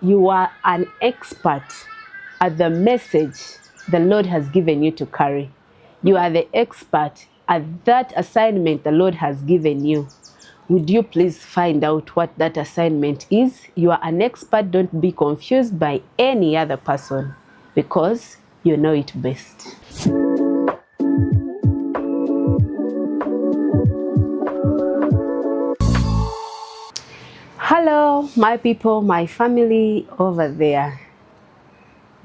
you are an expert at the message the Lord has given you to carry. You are the expert at that assignment the Lord has given you. Would you please find out what that assignment is? You are an expert. Don't be confused by any other person because you know it best. Hello, my people, my family over there.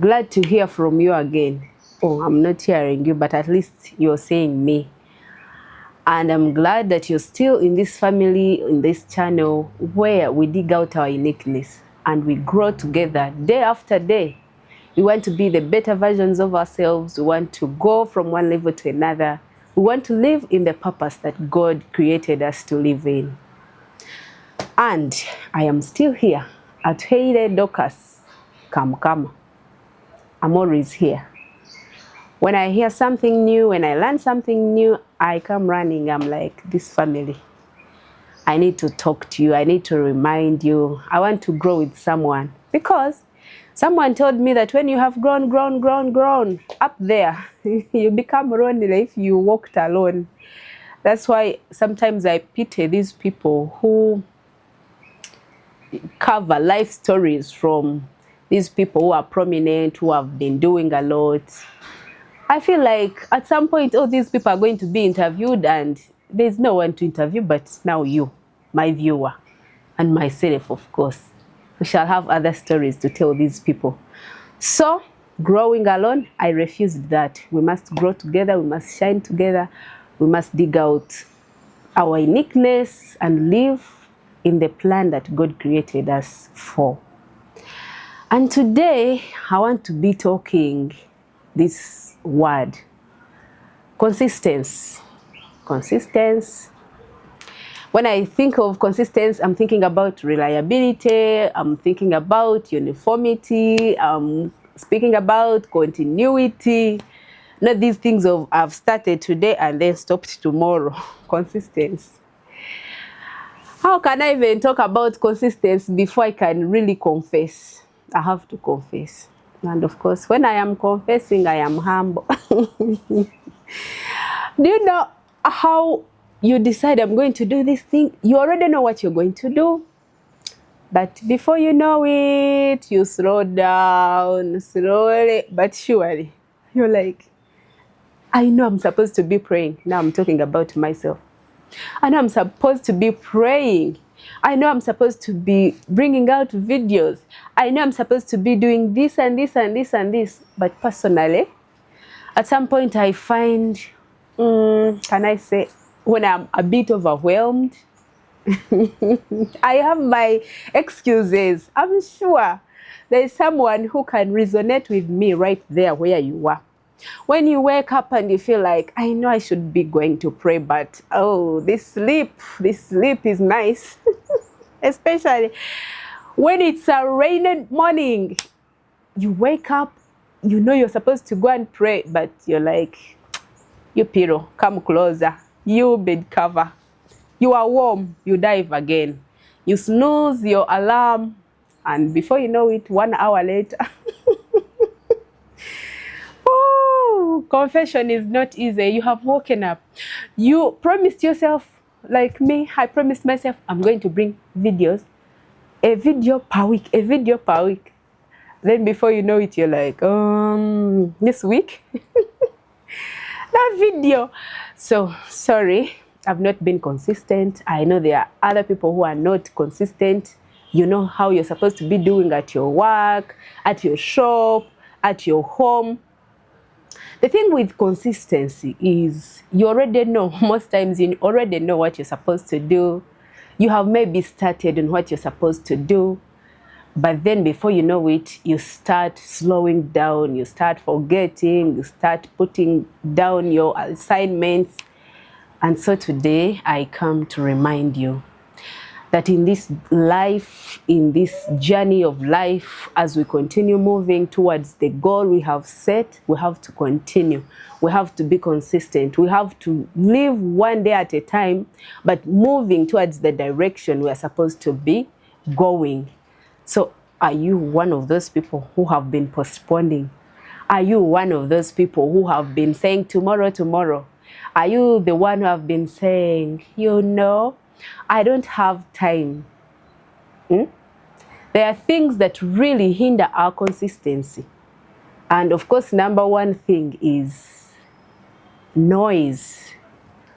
Glad to hear from you again. Oh, I'm not hearing you, but at least you're saying me. And I'm glad that you're still in this family, in this channel, where we dig out our uniqueness and we grow together day after day. We want to be the better versions of ourselves. We want to go from one level to another. We want to live in the purpose that God created us to live in. And I am still here at Heide Docas. Come. I'm always here. When I hear something new, when I learn something new, I come running. I'm like, this family. I need to talk to you. I need to remind you. I want to grow with someone. Because someone told me that when you have grown up there, you become lonely if you walked alone. That's why sometimes I pity these people who cover life stories from these people who are prominent, who have been doing a lot. I feel like at some point, these people are going to be interviewed and there's no one to interview but now you, my viewer, and myself, of course. We shall have other stories to tell these people. So, growing alone, I refused that. We must grow together, we must shine together, we must dig out our uniqueness and live in the plan that God created us for. And today, I want to be talking this word, consistency. When I think of consistency, I'm thinking about reliability, I'm thinking about uniformity, I'm speaking about continuity. Not these things of I've started today and then stopped tomorrow. Consistency. How can I even talk about consistency before I can really confess? I have to confess. And of course, when I am confessing, I am humble. Do you know how you decide I'm going to do this thing? You already know what you're going to do. But before you know it, you slow down, slowly, but surely. You're like, I know I'm supposed to be praying. Now I'm talking about myself. I know I'm supposed to be praying. I know I'm supposed to be bringing out videos. I know I'm supposed to be doing this and this and this and this. But personally, at some point I find, can I say, when I'm a bit overwhelmed, I have my excuses. I'm sure there is someone who can resonate with me right there where you are. When you wake up and you feel like, I know I should be going to pray, but this sleep is nice. Especially when it's a rainy morning. You wake up, you know you're supposed to go and pray, but you're like, you pillow, come closer. You bed cover. You are warm, you dive again. You snooze your alarm, and before you know it, 1 hour later, confession is not easy. You have woken up. You promised yourself, like me, I promised myself, I'm going to bring videos. A video per week. Then before you know it, you're like, this week? That video. So, sorry, I've not been consistent. I know there are other people who are not consistent. You know how you're supposed to be doing at your work, at your shop, at your home. The thing with consistency is you already know, most times you already know what you're supposed to do. You have maybe started on what you're supposed to do, but then before you know it, you start slowing down, you start forgetting, you start putting down your assignments. And so today I come to remind you that in this life, in this journey of life, as we continue moving towards the goal we have set, we have to continue. We have to be consistent. We have to live one day at a time, but moving towards the direction we are supposed to be going. So Are you one of those people who have been postponing? Are you one of those people who have been saying tomorrow, tomorrow? Are you the one who have been saying, I don't have time? There are things that really hinder our consistency. And of course, number one thing is noise.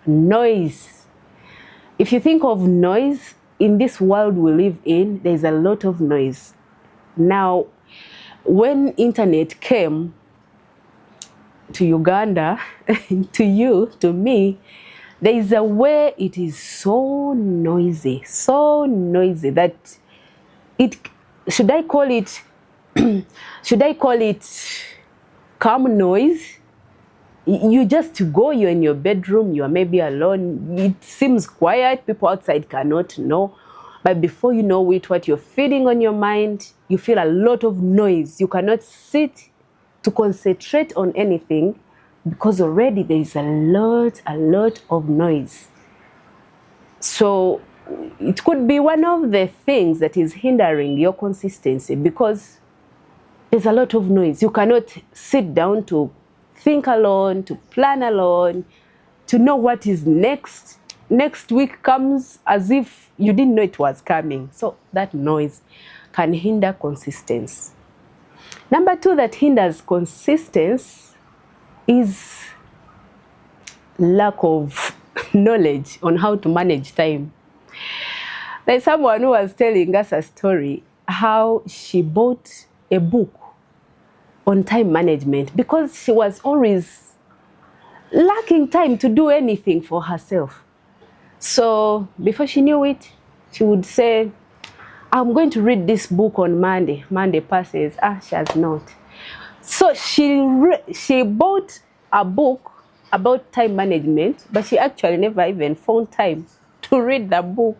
Noise. If you think of noise, in this world we live in, there's a lot of noise. Now, when internet came to Uganda, to you, to me, there is a way it is so noisy that it, should I call it calm noise? You just go, you're in your bedroom, you are maybe alone, it seems quiet, people outside cannot know, but before you know it, what you're feeding on your mind, you feel a lot of noise. You cannot sit to concentrate on anything because already there is a lot of noise. So it could be one of the things that is hindering your consistency because there's a lot of noise. You cannot sit down to think alone, to plan alone, to know what is next. Next week comes as if you didn't know it was coming. So that noise can hinder consistency. Number two that hinders consistency is lack of knowledge on how to manage time. There's someone who was telling us a story how she bought a book on time management because she was always lacking time to do anything for herself. So before she knew it, she would say, I'm going to read this book on Monday. Monday passes, she has not. So she bought a book about time management, but she actually never even found time to read the book.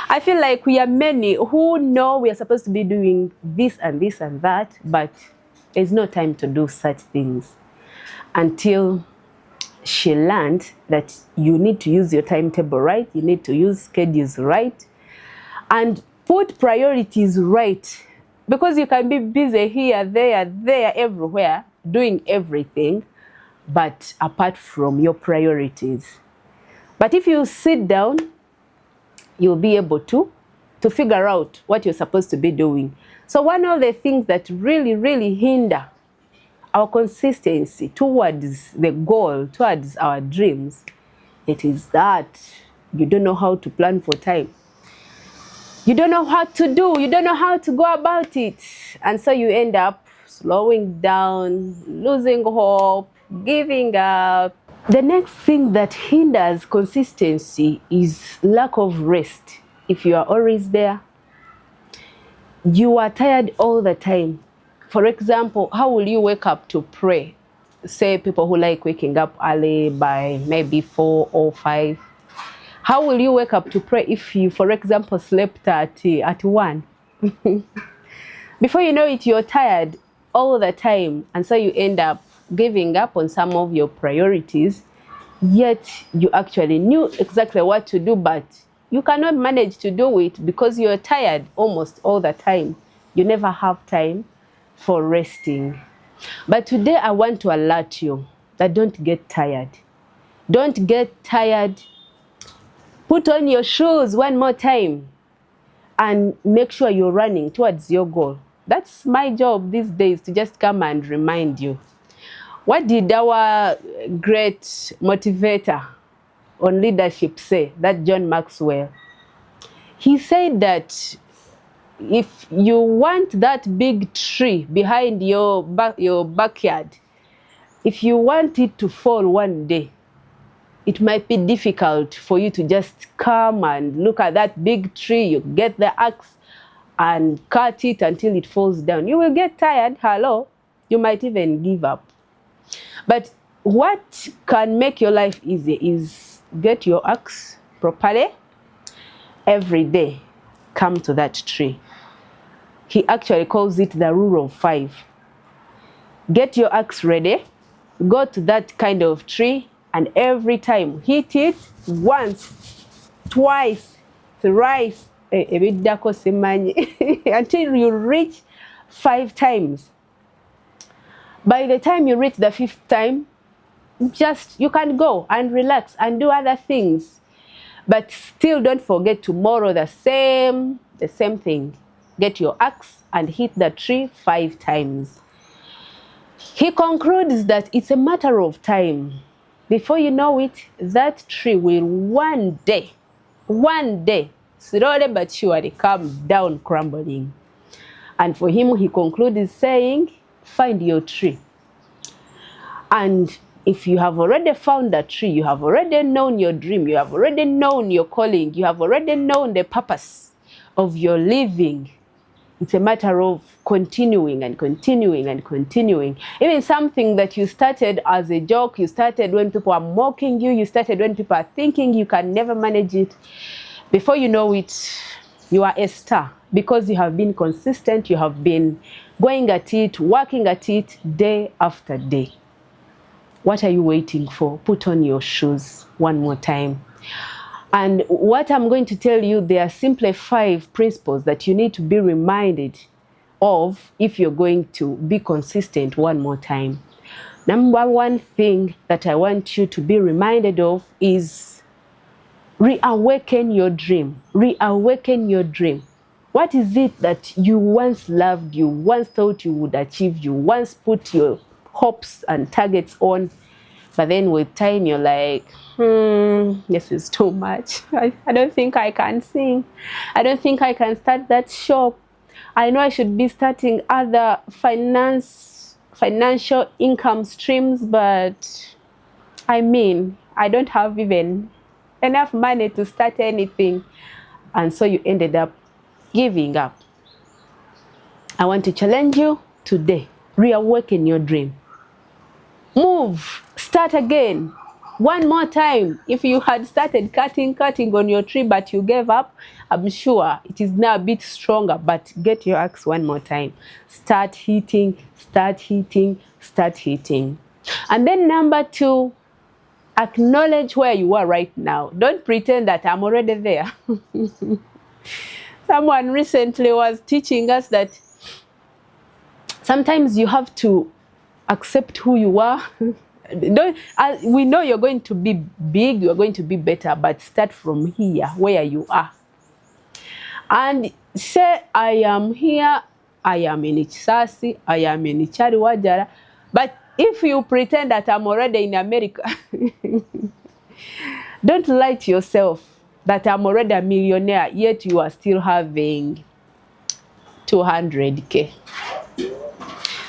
I feel like we are many who know we are supposed to be doing this and this and that, but there's no time to do such things until she learned that you need to use your timetable right, you need to use schedules right, and put priorities right. Because you can be busy here, there, everywhere, doing everything, but apart from your priorities. But if you sit down, you'll be able to figure out what you're supposed to be doing. So one of the things that really hinder our consistency towards the goal, towards our dreams, it is that you don't know how to plan for time. You don't know what to do. You don't know how to go about it. And so you end up slowing down, losing hope, giving up. The next thing that hinders consistency is lack of rest. If you are always there, you are tired all the time. For example, how will you wake up to pray? Say people who like waking up early by maybe 4 or 5. How will you wake up to pray if you, for example, slept at 1? Before you know it, you're tired all the time. And so you end up giving up on some of your priorities, yet you actually knew exactly what to do, but you cannot manage to do it because you're tired almost all the time. You never have time for resting. But today I want to alert you that don't get tired. Don't get tired. Put on your shoes one more time and make sure you're running towards your goal. That's my job these days, to just come and remind you. What did our great motivator on leadership say, that John Maxwell? He said that if you want that big tree behind your backyard, if you want it to fall one day, it might be difficult for you to just come and look at that big tree. You get the axe and cut it until it falls down. You will get tired, hello. You might even give up. But what can make your life easy is get your axe properly. Every day, come to that tree. He actually calls it the rule of 5. Get your axe ready, go to that kind of tree, and every time hit it once, twice, thrice, ebiddako simanyi until you reach 5 times. By the time you reach the 5th time, just you can go and relax and do other things. But still don't forget tomorrow the same thing. Get your axe and hit the tree 5 times. He concludes that it's a matter of time. Before you know it, that tree will one day, slowly but surely come down crumbling. And for him, he concludes saying, find your tree. And if you have already found that tree, you have already known your dream, you have already known your calling, you have already known the purpose of your living. It's a matter of continuing and continuing and continuing. Even something that you started as a joke, you started when people are mocking you, you started when people are thinking you can never manage it. Before you know it, you are a star because you have been consistent, you have been going at it, working at it day after day. What are you waiting for? Put on your shoes one more time. And what I'm going to tell you, there are simply 5 principles that you need to be reminded of if you're going to be consistent one more time. Number 1 thing that I want you to be reminded of is reawaken your dream. Reawaken your dream. What is it that you once loved, you once thought you would achieve, you once put your hopes and targets on, but then with time you're like, this is too much. I don't think I can sing. I don't think I can start that shop. I know I should be starting other financial income streams, but I don't have even enough money to start anything. And so you ended up giving up. I want to challenge you today. Reawaken your dream. Move. Start again. One more time. If you had started cutting on your tree but you gave up, I'm sure it is now a bit stronger, but get your axe one more time. Start hitting, start hitting, start hitting. And then number 2, acknowledge where you are right now. Don't pretend that I'm already there. Someone recently was teaching us that sometimes you have to accept who you are. We know you're going to be big, you're going to be better, but start from here, where you are. And say, I am here, I am in Ichsasi, I am in Chariwajara. But if you pretend that I'm already in America, don't lie to yourself that I'm already a millionaire, yet you are still having 200K.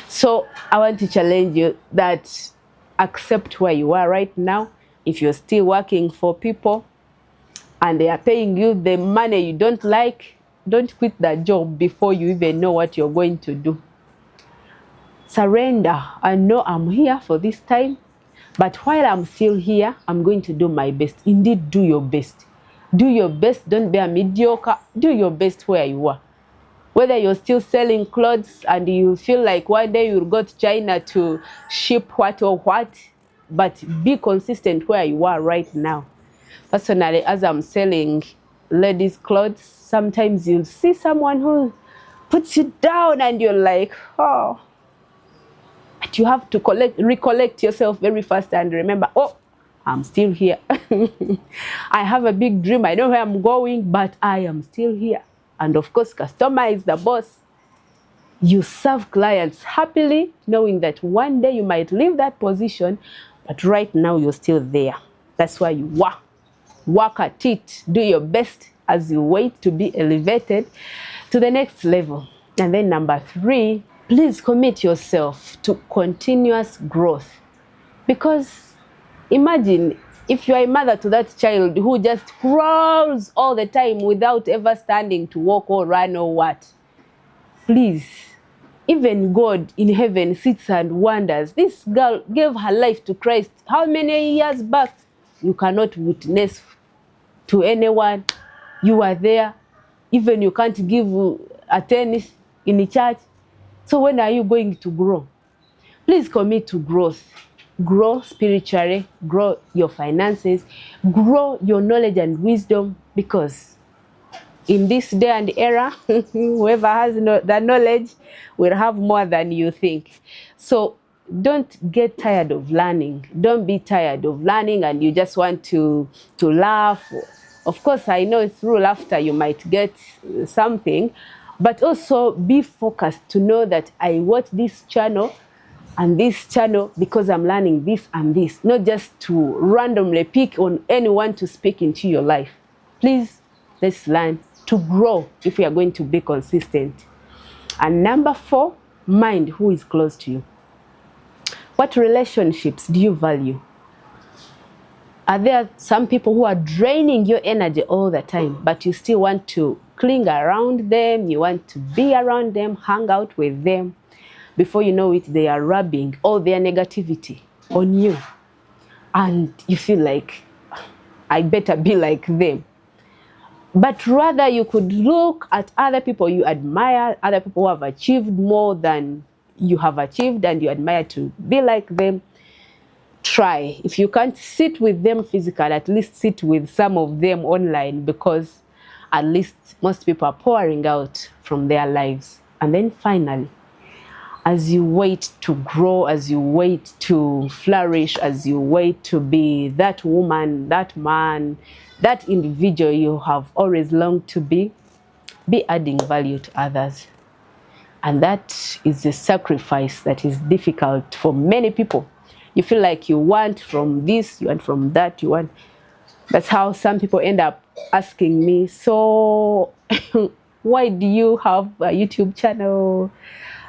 So I want to challenge you that accept where you are right now. If you're still working for people and they are paying you the money you don't like, don't quit that job before you even know what you're going to do. Surrender and know I'm here for this time, but while I'm still here, I'm going to do my best. Indeed, do your best. Do your best. Don't be a mediocre. Do your best where you are. Whether you're still selling clothes and you feel like one day you'll go to China to ship what or what, but be consistent where you are right now. Personally, as I'm selling ladies' clothes, sometimes you'll see someone who puts you down and you're like, oh. But you have to recollect yourself very fast and remember, oh, I'm still here. I have a big dream. I know where I'm going, but I am still here. And of course, customer is the boss. You serve clients happily, knowing that one day you might leave that position, but right now you're still there. That's why you work at it. Do your best as you wait to be elevated to the next level. And then number 3, please commit yourself to continuous growth. Because imagine if you are a mother to that child who just crawls all the time without ever standing to walk or run or what. Please, even God in heaven sits and wonders. This girl gave her life to Christ how many years back? You cannot witness to anyone. You are there. Even you can't give a tennis in the church. So when are you going to grow? Please commit to growth. Grow spiritually, grow your finances, grow your knowledge and wisdom, because in this day and era, whoever has the knowledge will have more than you think. So don't get tired of learning. Don't be tired of learning and you just want to laugh. Of course, I know through laughter you might get something, but also be focused to know that I watch this channel and this channel because I'm learning this and this, not just to randomly pick on anyone to speak into your life. Please, let's learn to grow if we are going to be consistent. And number 4, mind who is close to you. What relationships do you value? Are there some people who are draining your energy all the time, but you still want to cling around them, you want to be around them, hang out with them? Before you know it, they are rubbing all their negativity on you. And you feel like, I better be like them. But rather you could look at other people you admire, other people who have achieved more than you have achieved and you admire to be like them. Try. If you can't sit with them physically, at least sit with some of them online, because at least most people are pouring out from their lives. And then finally, as you wait to grow, as you wait to flourish, as you wait to be that woman, that man, that individual you have always longed to be adding value to others. And that is a sacrifice that is difficult for many people. You feel like you want from this, you want from that, you want. That's how some people end up asking me, so why do you have a YouTube channel?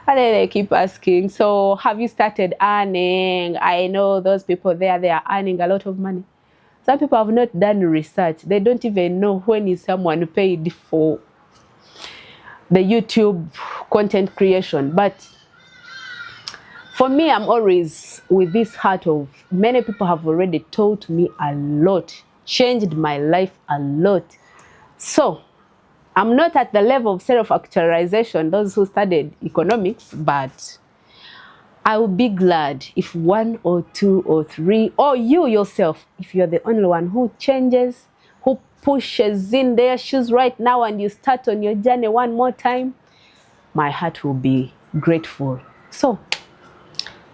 And then they keep asking, so have you started earning? I know those people there, they are earning a lot of money. Some people have not done research. They don't even know when is someone paid for the YouTube content creation. But for me, I'm always with this heart of, many people have already taught me a lot, changed my life a lot. So I'm not at the level of self-actualization, those who studied economics, but I will be glad if 1 or 2 or 3, or you yourself, if you're the only one who changes, who pushes in their shoes right now and you start on your journey one more time, my heart will be grateful. So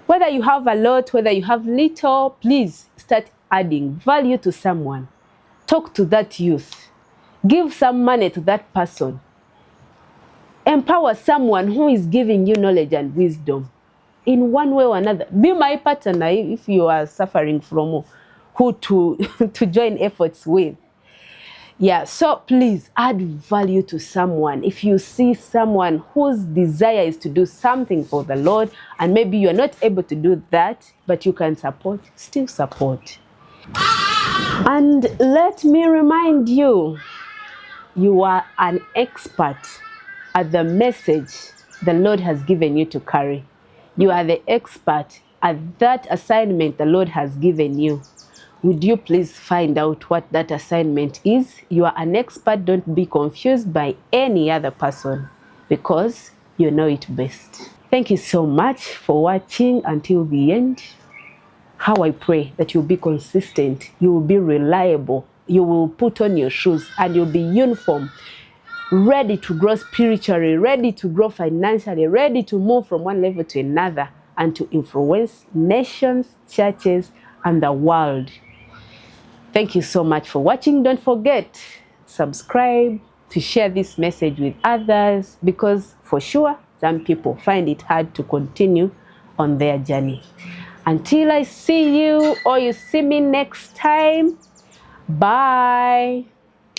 whether you have a lot, whether you have little, please start adding value to someone. Talk to that youth. Give some money to that person. Empower someone who is giving you knowledge and wisdom in one way or another. Be my partner if you are suffering from who to join efforts with. Yeah, so please add value to someone. If you see someone whose desire is to do something for the Lord, and maybe you're not able to do that, but you can support, still support. And let me remind you, you are an expert at the message the Lord has given you to carry. You are the expert at that assignment the Lord has given you. Would you please find out what that assignment is? You are an expert. Don't be confused by any other person, because you know it best. Thank you so much for watching until the end. How I pray that you'll be consistent, you will be reliable, you will put on your shoes and you'll be uniform, ready to grow spiritually, ready to grow financially, ready to move from one level to another and to influence nations, churches, and the world. Thank you so much for watching. Don't forget, subscribe, to share this message with others, because for sure, some people find it hard to continue on their journey. Until I see you or you see me next time, bye.